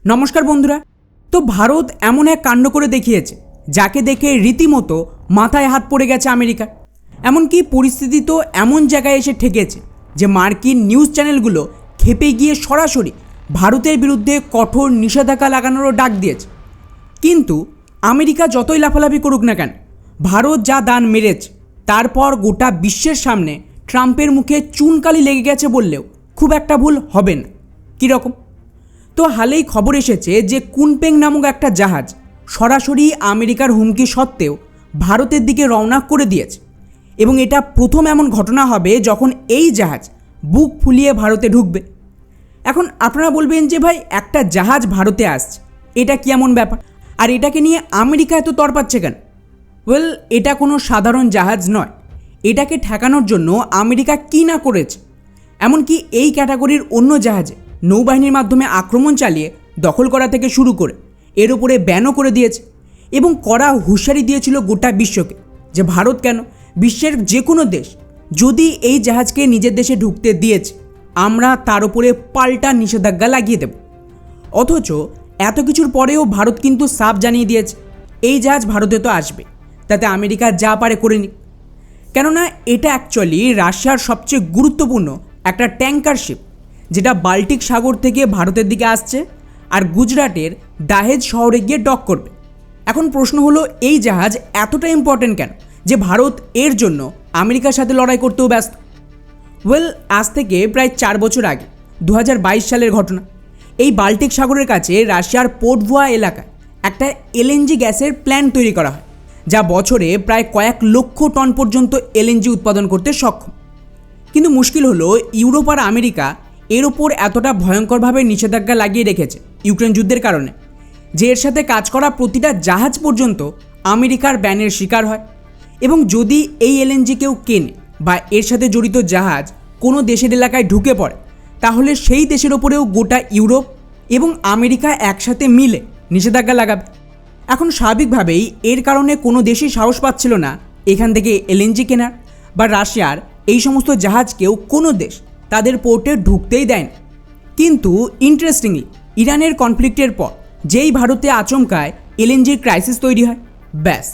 নমস্কার বন্ধুরা। তো ভারত এমন এক কাণ্ড করে দেখিয়েছে যাকে দেখে রীতিমতো মাথায় হাত পড়ে গেছে আমেরিকার। এমনকি পরিস্থিতি তো এমন জায়গায় এসে ঠেকেছে যে মার্কিন নিউজ চ্যানেলগুলো ক্ষেপে গিয়ে সরাসরি ভারতের বিরুদ্ধে কঠোর নিষেধাজ্ঞা লাগানোরও ডাক দিয়েছে। কিন্তু আমেরিকা যতই লাফালাফি করুক না কেন, ভারত যা দান মেরেছে তারপর গোটা বিশ্বের সামনে ট্রাম্পের মুখে চুনকালি লেগে গেছে বললেও খুব একটা ভুল হবে না। কীরকম? তো হালেই খবর এসেছে যে কুনপেং নামক একটা জাহাজ সরাসরি আমেরিকার হুমকি সত্ত্বেও ভারতের দিকে রওনা করে দিয়েছে, এবং এটা প্রথম এমন ঘটনা হবে যখন এই জাহাজ বুক ফুলিয়ে ভারতে ঢুকবে। এখন আপনারা বলবেন যে ভাই, একটা জাহাজ ভারতে আসছে, এটা কি এমন ব্যাপার, আর এটাকে নিয়ে আমেরিকা এত তরপাচ্ছে কেন? ওয়েল, এটা কোনো সাধারণ জাহাজ নয়। এটাকে ঠেকানোর জন্য আমেরিকা কী না করেছে। এমনকি এই ক্যাটাগরির অন্য জাহাজে নৌবাহিনীর মাধ্যমে আক্রমণ চালিয়ে দখল করা থেকে শুরু করে এর উপরে ব্যানও করে দিয়েছে, এবং কড়া হুঁশিয়ারি দিয়েছিল গোটা বিশ্বকে যে ভারত কেন, বিশ্বের যে কোনো দেশ যদি এই জাহাজকে নিজের দেশে ঢুকতে দিয়েছে, আমরা তার উপরে পাল্টা নিষেধাজ্ঞা লাগিয়ে দেব। অথচ এত কিছুর পরেও ভারত কিন্তু সাফ জানিয়ে দিয়েছে এই জাহাজ ভারতে তো আসবে, তাতে আমেরিকা যা পারে করে নিক। কেননা এটা অ্যাকচুয়ালি রাশিয়ার সবচেয়ে গুরুত্বপূর্ণ একটা ট্যাঙ্কার শিপ, যেটা বাল্টিক সাগর থেকে ভারতের দিকে আসছে আর গুজরাটের দাহেজ শহরে গিয়ে ডক করবে। এখন প্রশ্ন হলো, এই জাহাজ এতটা ইম্পর্টেন্ট কেন যে ভারত এর জন্য আমেরিকার সাথে লড়াই করতেও ব্যস্ত? ওয়েল, আজ থেকে প্রায় 4 বছর আগে 2022 সালের ঘটনা। এই বাল্টিক সাগরের কাছে রাশিয়ার পোর্টভুয়া এলাকায় একটা এলএনজি গ্যাসের প্ল্যান্ট তৈরি করা হয়, যা বছরে প্রায় কয়েক লক্ষ টন পর্যন্ত এলএনজি উৎপাদন করতে সক্ষম। কিন্তু মুশকিল হলো, ইউরোপ আর আমেরিকা এর ওপর এতটা ভয়ঙ্করভাবে নিষেধাজ্ঞা লাগিয়ে রেখেছে ইউক্রেন যুদ্ধের কারণে, যে এর সাথে কাজ করা প্রতিটা জাহাজ পর্যন্ত আমেরিকার ব্যানের শিকার হয়। এবং যদি এই এলএনজি কেউ কেনে বা এর সাথে জড়িত জাহাজ কোনো দেশের এলাকায় ঢুকে পড়ে, তাহলে সেই দেশের ওপরেও গোটা ইউরোপ এবং আমেরিকা একসাথে মিলে নিষেধাজ্ঞা লাগাবে। এখন স্বাভাবিকভাবেই এর কারণে কোনো দেশই সাহস পাচ্ছিল না এখান থেকে এলএনজি কেনার, বা রাশিয়ার এই সমস্ত জাহাজকেও কোনো দেশ তাদের পোর্টে ঢুকতেই দেয় না। কিন্তু ইন্টারেস্টিংলি, ইরানের কনফ্লিক্টের পর যেই ভারতে আচমকায় এলএনজির ক্রাইসিস তৈরি হয়, ব্যাস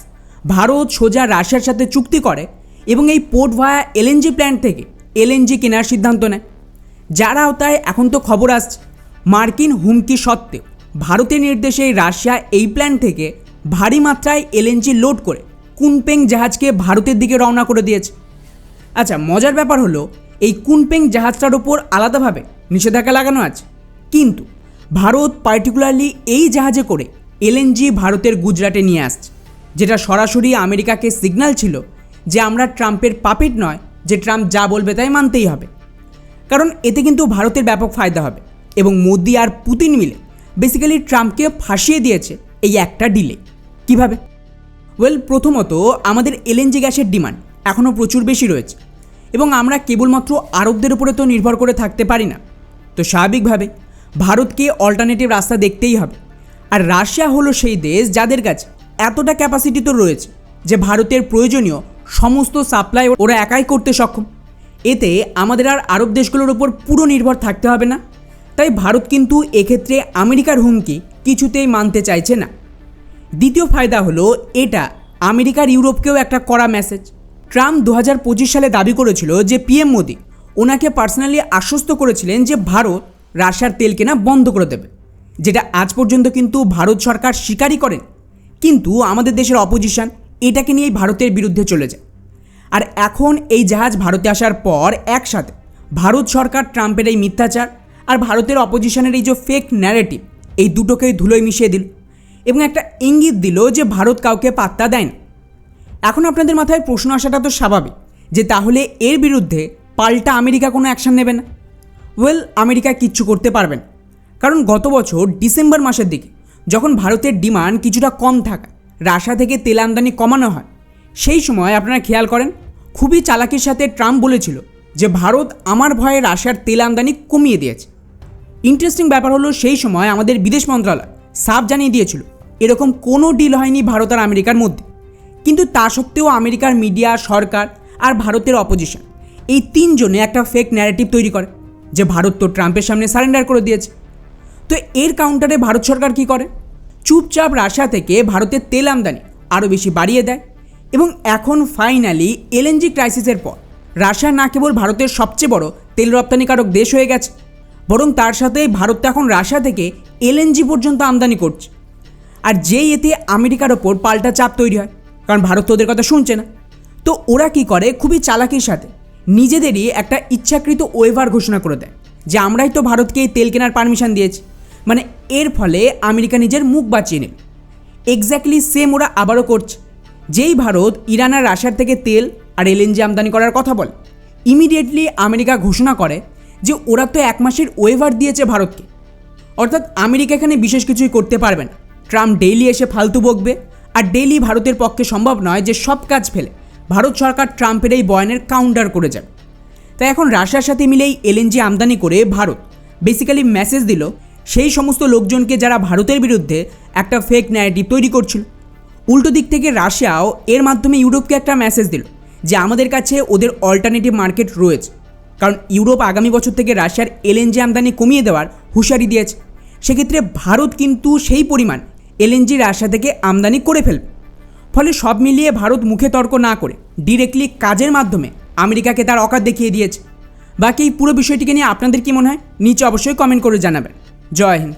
ভারত সোজা রাশিয়ার সাথে চুক্তি করে এবং এই পোর্ট ভায়া এলএনজি প্ল্যান্ট থেকে এলএনজি কেনার সিদ্ধান্ত নেয়। যার আওতায় এখন তো খবর আসছে মার্কিন হুমকি সত্ত্বেও ভারতের নির্দেশে রাশিয়া এই প্ল্যান্ট থেকে ভারী মাত্রায় এলএনজি লোড করে কুনপেং জাহাজকে ভারতের দিকে রওনা করে দিয়েছে। আচ্ছা, মজার ব্যাপার হলো, এই কুনপেং জাহাজটার ওপর আলাদাভাবে নিষেধাজ্ঞা লাগানো আছে, কিন্তু ভারত পার্টিকুলারলি এই জাহাজে করে এলএনজি ভারতের গুজরাটে নিয়ে আসছে, যেটা সরাসরি আমেরিকাকে সিগন্যাল ছিল যে আমরা ট্রাম্পের পাপেট নয়, যে ট্রাম্প যা বলবে তাই মানতেই হবে। কারণ এতে কিন্তু ভারতের ব্যাপক ফায়দা হবে, এবং মোদি আর পুতিন মিলে বেসিক্যালি ট্রাম্পকে ফাঁসিয়ে দিয়েছে এই একটা ডিলে। কিভাবে? ওয়েল, প্রথমত আমাদের এলএনজি গ্যাসের ডিমান্ড এখনও প্রচুর বেশি রয়েছে, এবং আমরা কেবলমাত্র আরবদের উপরে তো নির্ভর করে থাকতে পারি না। তো স্বাভাবিকভাবে ভারতকে অল্টারনেটিভ রাস্তা দেখতেই হবে। আর রাশিয়া হলো সেই দেশ যাদের কাছে এতটা ক্যাপাসিটি তো রয়েছে যে ভারতের প্রয়োজনীয় সমস্ত সাপ্লাই ওরা একাই করতে সক্ষম। এতে আমাদের আর আরব দেশগুলোর ওপর পুরো নির্ভর থাকতে হবে না। তাই ভারত কিন্তু এক্ষেত্রে আমেরিকার হুমকি কিছুতেই মানতে চাইছে না। দ্বিতীয় ফায়দা হলো, এটা আমেরিকার ইউরোপকেও একটা কড়া মেসেজ। ট্রাম্প 2025 সালে দাবি করেছিল যে পিএম মোদি ওনাকে পার্সোনালি আশ্বস্ত করেছিলেন যে ভারত রাশিয়ার তেল কেনা বন্ধ করে দেবে, যেটা আজ পর্যন্ত কিন্তু ভারত সরকার স্বীকারই করেন। কিন্তু আমাদের দেশের অপোজিশন এটাকে নিয়েই ভারতের বিরুদ্ধে চলে যায়। আর এখন এই জাহাজ ভারতে আসার পর একসাথে ভারত সরকার ট্রাম্পের এই মিথ্যাচার আর ভারতের অপোজিশনের এই যে ফেক ন্যারেটিভ, এই দুটোকেই ধুলোয় মিশিয়ে দিল এবং একটা ইঙ্গিত দিল যে ভারত কাউকে পাত্তা দেয় না। এখন আপনাদের মাথায় প্রশ্ন আসাটা তো স্বাভাবিক যে তাহলে এর বিরুদ্ধে পাল্টা আমেরিকা কোনো অ্যাকশন নেবে না। ওয়েল, আমেরিকা কিচ্ছু করতে পারবে না, কারণ গত বছর ডিসেম্বর মাসের দিকে যখন ভারতের ডিমান্ড কিছুটা কম থাকা রাশিয়া থেকে তেল আমদানি কমানো হয়, সেই সময় আপনারা খেয়াল করেন খুবই চালাকির সাথে ট্রাম্প বলেছিল যে ভারত আমার ভয়ে রাশিয়ার তেল আমদানি কমিয়ে দিয়েছে। ইন্টারেস্টিং ব্যাপার হলো, সেই সময় আমাদের বিদেশ মন্ত্রণালয় সাফ জানিয়ে দিয়েছিল এরকম কোনো ডিল হয়নি ভারত আর আমেরিকার মধ্যে। কিন্তু তা সত্ত্বেও আমেরিকার মিডিয়া, সরকার আর ভারতের অপোজিশন এই তিনজনে একটা ফেক ন্যারেটিভ তৈরি করে যে ভারত তো ট্রাম্পের সামনে সারেন্ডার করে দিয়েছে। তো এর কাউন্টারে ভারত সরকার কি করে? চুপচাপ রাশিয়া থেকে ভারতের তেল আমদানি আরও বেশি বাড়িয়ে দেয়। এবং এখন ফাইনালি এলএনজি ক্রাইসিসের পর রাশিয়া না কেবল ভারতের সবচেয়ে বড় তেল রপ্তানিকারক দেশ হয়ে গেছে, বরং তার সাথে ভারত তো এখন রাশিয়া থেকে এলএনজি পর্যন্ত আমদানি করছে। আর যেই এতে আমেরিকার ওপর পাল্টা চাপ তৈরি হয়, কারণ ভারত তো ওদের কথা শুনছে না। তো ওরা কি করে, খুবই চালাকির সাথে নিজেদেরই একটা ইচ্ছাকৃত ওয়েভার ঘোষণা করে দেয় যে আমরাই তো ভারতকে এই তেল কেনার পারমিশন দিয়েছি। মানে এর ফলে আমেরিকা নিজের মুখ বাঁচিয়ে নেবে। এক্স্যাক্টলি সেম ওরা আবারও করছে। যেই ভারত ইরান আর রাশিয়ার থেকে তেল আর এলএনজি আমদানি করার কথা বলে, ইমিডিয়েটলি আমেরিকা ঘোষণা করে যে ওরা তো 1 মাসের ওয়েভার দিয়েছে ভারতকে। অর্থাৎ আমেরিকা এখানে বিশেষ কিছুই করতে পারবে না। ট্রাম্প ডেইলি এসে ফালতু বকবে, আর ডেইলি ভারতের পক্ষে সম্ভব নয় যে সব কাজ ফেলে ভারত সরকার ট্রাম্পের এই বয়ানের কাউন্টার করে যাবে। তাই এখন রাশিয়ার সাথে মিলে এই এলএনজি আমদানি করে ভারত বেসিক্যালি মেসেজ দিল সেই সমস্ত লোকজনকে যারা ভারতের বিরুদ্ধে একটা ফেক ন্যারেটিভ তৈরি করছিল। উল্টো দিক থেকে রাশিয়াও এর মাধ্যমে ইউরোপকে একটা মেসেজ দিল যে আমাদের কাছে ওদের অল্টারনেটিভ মার্কেট রয়েছে। কারণ ইউরোপ আগামী বছর থেকে রাশিয়ার এলএনজি আমদানি কমিয়ে দেওয়ার হুঁশিয়ারি দিয়েছে। সেক্ষেত্রে ভারত কিন্তু সেই পরিমাণ এলএনজি রাশিয়া থেকে আমদানি করে ফেলবে। ফলে সব মিলিয়ে ভারত মুখে তর্ক না করে ডিরেক্টলি কাজের মাধ্যমে আমেরিকাকে তার অকাত দেখিয়ে দিয়েছে। বাকি এই পুরো বিষয়টিকে নিয়ে আপনাদের কী মনে হয় নিচে অবশ্যই কমেন্ট করে জানাবেন। জয় হিন্দ।